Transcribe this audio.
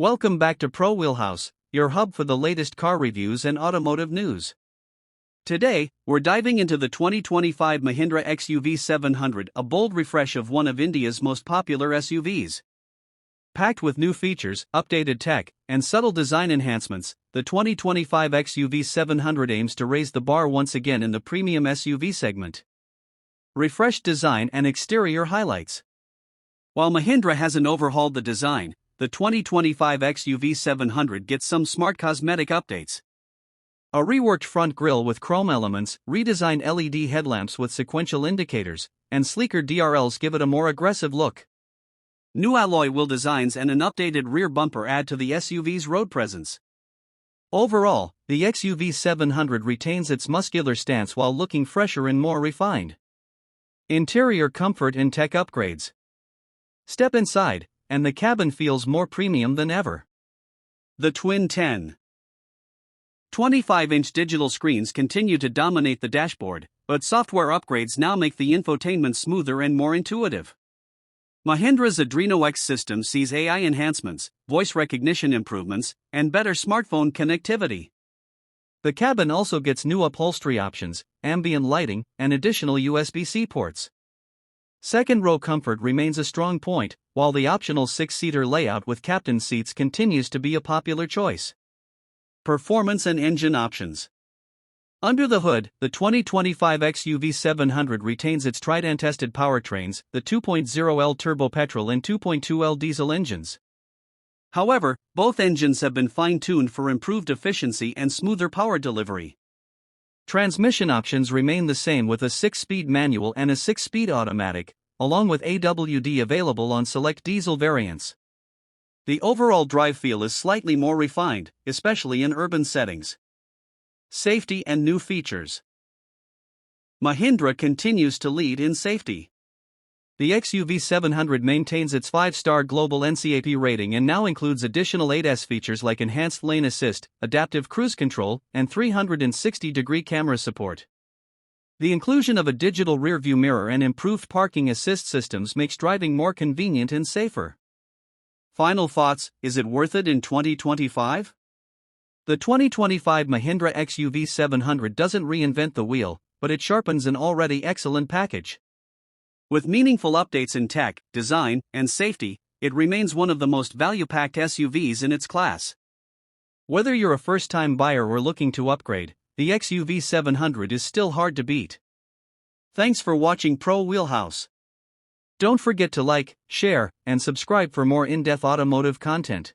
Welcome back to Pro Wheelhouse, your hub for the latest car reviews and automotive news. Today, we're diving into the 2025 Mahindra XUV700, a bold refresh of one of India's most popular SUVs. Packed with new features, updated tech, and subtle design enhancements, the 2025 XUV700 aims to raise the bar once again in the premium SUV segment. Refreshed design and exterior highlights. While Mahindra hasn't overhauled the design, the 2025 XUV700 gets some smart cosmetic updates. A reworked front grille with chrome elements, redesigned LED headlamps with sequential indicators, and sleeker DRLs give it a more aggressive look. New alloy wheel designs and an updated rear bumper add to the SUV's road presence. Overall, the XUV700 retains its muscular stance while looking fresher and more refined. Interior comfort and tech upgrades. Step inside, and the cabin feels more premium than ever. The twin 25-inch digital screens continue to dominate the dashboard, but software upgrades now make the infotainment smoother and more intuitive. Mahindra's Adreno X system sees AI enhancements, voice recognition improvements, and better smartphone connectivity. The cabin also gets new upholstery options, ambient lighting, and additional USB-C ports. Second-row comfort remains a strong point, while the optional 6-seater layout with captain seats continues to be a popular choice. Performance and engine options. Under the hood, the 2025 XUV700 retains its tried and tested powertrains, the 2.0L turbo petrol and 2.2L diesel engines. However, both engines have been fine-tuned for improved efficiency and smoother power delivery. Transmission options remain the same with a 6-speed manual and a 6-speed automatic, along with AWD available on select diesel variants. The overall drive feel is slightly more refined, especially in urban settings. Safety and new features. Mahindra continues to lead in safety. The XUV700 maintains its 5-star global NCAP rating and now includes additional ADAS features like enhanced lane assist, adaptive cruise control, and 360-degree camera support. The inclusion of a digital rear-view mirror and improved parking assist systems makes driving more convenient and safer. Final thoughts: is it worth it in 2025? The 2025 Mahindra XUV700 doesn't reinvent the wheel, but it sharpens an already excellent package. With meaningful updates in tech, design, and safety, it remains one of the most value-packed SUVs in its class. Whether you're a first-time buyer or looking to upgrade, the XUV700 is still hard to beat. Thanks for watching Pro Wheelhouse. Don't forget to like, share, and subscribe for more in-depth automotive content.